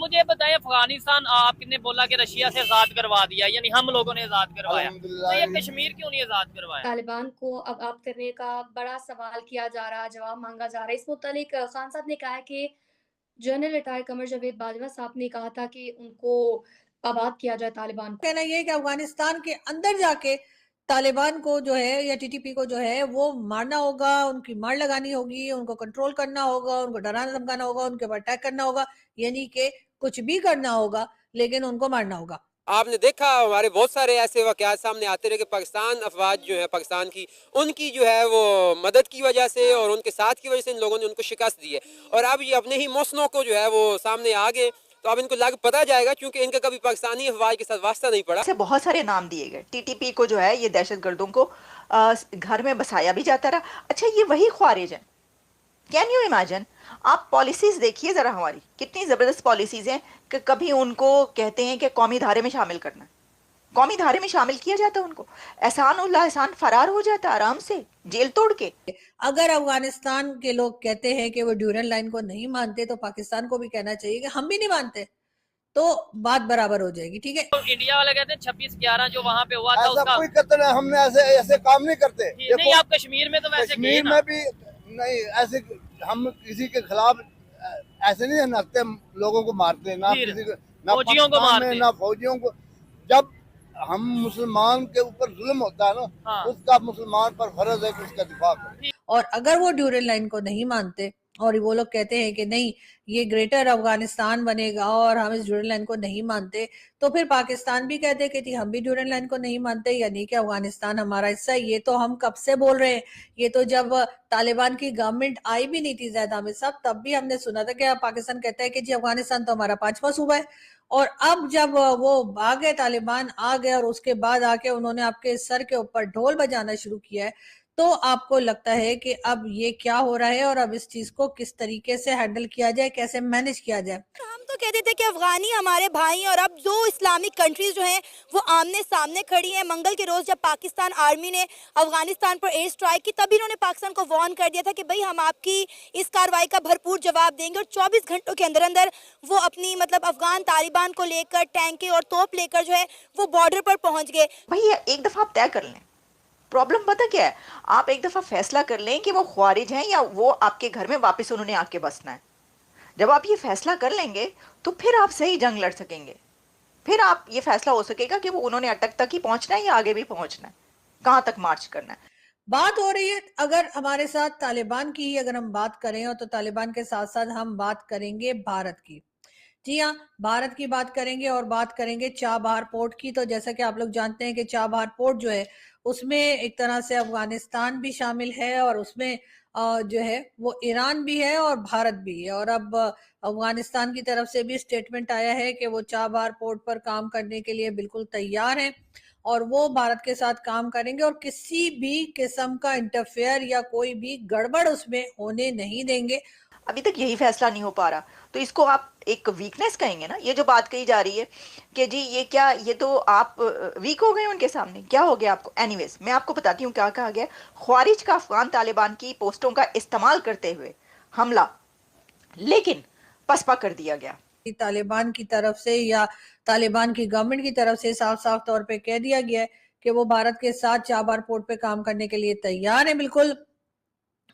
मुझे बताएं, अफगानिस्तान आपने बोला कि रशिया से आजाद करवा दिया, यानी हम लोगों ने आजाद करवाया, तो ये कश्मीर क्यों नहीं आजाद करवाया? तालिबान को अब आज़ाद करने का बड़ा सवाल किया जा रहा है, जवाब माँगा जा रहा है। इस मुत्तलिक खान साहब ने कहा है कि जनरल रिटायर्ड कमर जावेद बाजवा साहब ने कहा था कि उनको आबाद किया जाए तालिबान को। कहना ये है कि अफगानिस्तान के अंदर जाके तालिबान को जो है या टीटीपी को जो है वो मारना होगा, उनकी मार लगानी होगी, उनको कंट्रोल करना होगा, उनको डराना धमकाना होगा, उनके ऊपर अटैक करना होगा, यानी कि कुछ भी करना होगा लेकिन उनको मारना होगा। आपने देखा हमारे बहुत सारे ऐसे वाक़यात सामने आते रहे कि पाकिस्तान अफवाज जो है पाकिस्तान की उनकी जो है वो मदद की वजह से और उनके साथ की वजह से इन लोगों ने उनको शिकस्त दी है और अब ये अपने ही मौसनों को जो है वो सामने आ गए। तो अब इनको लग पता जाएगा क्योंकि इनका कभी पाकिस्तानी अफवाज के साथ वास्ता नहीं पड़ा। से बहुत सारे नाम दिए गए टीटीपी को जो है ये दहशतगर्दों को घर में बसाया भी जाता रहा। अच्छा ये वही ख्वारिज हैं। Can you imagine? आप पॉलिसीज देखिए ज़रा हमारी कितनी ज़बरदस्त पॉलिसीज़ हैं कि कभी उनको कहते हैं कि कौमी धारे में शामिल करना, कौमी धारे में शामिल किया जाता है उनको, एहसान उल्लाह एहसान फरार हो जाता है आराम से जेल तोड़ के। अगर अफगानिस्तान के लोग कहते हैं कि वो ड्यूरल लाइन को नहीं मानते तो पाकिस्तान को भी कहना चाहिए कि हम भी नहीं मानते, तो बात बराबर हो जाएगी। ठीक है, तो इंडिया वाले कहते हैं 26/11 जो वहाँ पे हुआ था उसका कोई कत्ल है, हमने ऐसे ऐसे काम नहीं करते। नहीं, आप कश्मीर में तो वैसे कश्मीर में भी नहीं ऐसे, हम किसी के खिलाफ ऐसे नहीं नचते, लोगों को मारते ना, किसी को ना फौजियों को मारते ना फौजियों को। जब हम मुसलमान के ऊपर जुल्म होता है ना, हाँ। उसका मुसलमान पर फर्ज है कि उसका दिफा करे। और अगर वो ड्यूरल लाइन को नहीं मानते और वो लोग कहते हैं कि नहीं ये ग्रेटर अफगानिस्तान बनेगा और हम इस ड्यूरल लाइन को नहीं मानते, तो फिर पाकिस्तान भी कहते कि थी हम भी ड्यूरल लाइन को नहीं मानते, यानी कि अफगानिस्तान हमारा हिस्सा है। ये तो हम कब से बोल रहे हैं, ये तो जब तालिबान की गवर्नमेंट आई भी नहीं थी ज़ैद हामिद साहब, तब भी हमने सुना था कि पाकिस्तान कहता है कि जी अफगानिस्तान तो हमारा 5वां सूबा है। और अब जब वो आ गए, तालिबान आ गए और उसके बाद आके उन्होंने आपके सर के ऊपर ढोल बजाना शुरू किया है, तो आपको लगता है कि अब ये क्या हो रहा है और अब इस चीज को किस तरीके से हैंडल किया जाए, कैसे मैनेज किया जाए। हम तो कहते थे कि अफगानी हमारे भाई, और अब जो इस्लामिक कंट्रीज जो हैं वो आमने सामने खड़ी हैं। मंगल के रोज जब पाकिस्तान आर्मी ने अफगानिस्तान पर एयर स्ट्राइक की, तभी इन्होंने पाकिस्तान को वार्न कर दिया था कि भाई हम आपकी इस कार्रवाई का भरपूर जवाब देंगे। और 24 घंटों के अंदर अंदर वो अपनी मतलब अफगान तालिबान को लेकर टैंके और तोप लेकर जो है वो बॉर्डर पर पहुंच गए। भैया एक दफा आप तय कर लें, प्रॉब्लम पता क्या है, आप एक दफा फैसला कर लें कि वो ख्वारिज हैं या वो आपके घर में वापस उन्होंने आके बसना है। जब आप ये फैसला कर लेंगे तो फिर आप सही जंग लड़ सकेंगे, फिर आप ये फैसला हो सकेगा कि वो उन्होंने अटक तक ही पहुंचना है या आगे भी पहुंचना है, कहां तक मार्च करना है। बात हो रही है अगर हमारे साथ तालिबान की ही अगर हम बात करें, और तो तालिबान के साथ साथ हम बात करेंगे भारत की। जी हाँ, भारत की बात करेंगे और बात करेंगे चाबहार पोर्ट की। तो जैसा कि आप लोग जानते हैं कि चाबहार पोर्ट जो है उसमें एक तरह से अफगानिस्तान भी शामिल है और उसमें जो है वो ईरान भी है और भारत भी है। और अब अफगानिस्तान की तरफ से भी स्टेटमेंट आया है कि वो चाबहार पोर्ट पर काम करने के लिए बिल्कुल तैयार हैं और वो भारत के साथ काम करेंगे और किसी भी किस्म का इंटरफेयर या कोई भी गड़बड़ उसमें होने नहीं देंगे। अभी तक यही फैसला नहीं हो पा रहा, तो इसको आप एक वीकनेस कहेंगे ना? ये जो बात कही जा रही है कि जी ये क्या, ये तो आप वीक हो गए उनके सामने, क्या हो गया आपको? एनीवेज मैं आपको बताती हूँ क्या कहा गया। ख्वारिज का अफगान तालिबान की पोस्टों का इस्तेमाल करते हुए हमला लेकिन पसपा कर दिया गया। तालिबान की तरफ से या तालिबान की गवर्नमेंट की तरफ से साफ साफ तौर पे कह दिया गया है कि वो भारत के साथ चाबहार पोर्ट पे काम करने के लिए तैयार है बिल्कुल।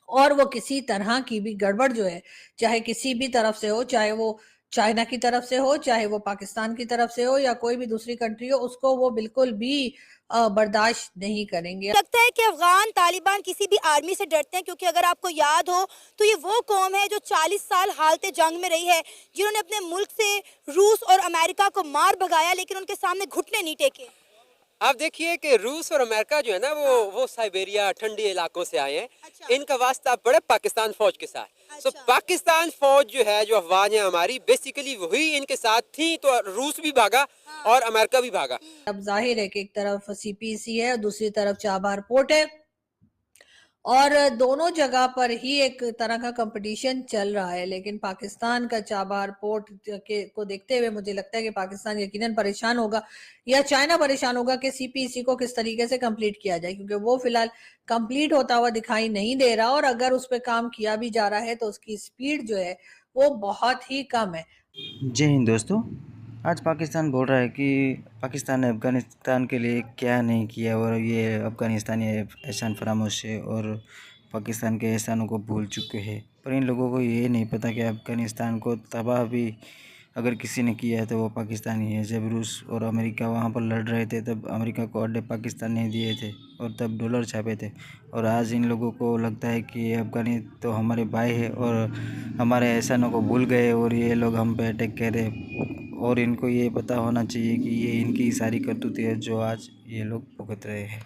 और वो किसी तरह की भी गड़बड़ जो है, चाहे किसी भी तरफ से हो, चाहे वो चाइना की तरफ से हो, चाहे वो पाकिस्तान की तरफ से हो या कोई भी दूसरी कंट्री हो, उसको वो बिल्कुल भी बर्दाश्त नहीं करेंगे। लगता है कि अफगान तालिबान किसी भी आर्मी से डरते हैं, क्योंकि अगर आपको याद हो तो ये वो कौम है जो 40 साल हालते जंग में रही है, जिन्होंने अपने मुल्क से रूस और अमेरिका को मार भगाया, लेकिन उनके सामने घुटने नहीं टेके। आप देखिए कि रूस और अमेरिका जो है ना वो साइबेरिया ठंडी इलाकों से आए हैं। अच्छा। इनका वास्ता पड़े पाकिस्तान फौज के साथ। अच्छा। पाकिस्तान फौज जो है, जो अफवाज है हमारी, बेसिकली वही इनके साथ थी, तो रूस भी भागा और अमेरिका भी भागा। अब जाहिर है कि एक तरफ सीपीसी है और दूसरी तरफ चाबहार पोर्ट है और दोनों जगह पर ही एक तरह का कंपटीशन चल रहा है। लेकिन पाकिस्तान का चाबहार पोर्ट को देखते हुए मुझे लगता है कि पाकिस्तान यकीनन परेशान होगा या चाइना परेशान होगा कि सीपीसी को किस तरीके से कंप्लीट किया जाए, क्योंकि वो फिलहाल कंप्लीट होता हुआ दिखाई नहीं दे रहा और अगर उस पर काम किया भी जा रहा है तो उसकी स्पीड जो है वो बहुत ही कम है। जय हिंद दोस्तों। आज पाकिस्तान बोल रहा है कि पाकिस्तान ने अफ़गानिस्तान के लिए क्या नहीं किया और ये अफ़गानिस्तानी एहसान फरामोश है और पाकिस्तान के एहसानों को भूल चुके हैं। पर इन लोगों को ये नहीं पता कि अफ़गानिस्तान को तबाह भी अगर किसी ने किया है तो वो पाकिस्तानी है। जब रूस और अमेरिका वहाँ पर लड़ रहे थे तब अमेरिका को अड्डे पाकिस्तान ने दिए थे और तब डॉलर छापे थे। और आज इन लोगों को लगता है कि अफ़गानी तो हमारे भाई है और हमारे एहसानों को भूल गए और ये लोग हम पे अटैक कर रहे। और इनको ये पता होना चाहिए कि ये इनकी सारी करतूतें है जो आज ये लोग भुगत रहे हैं।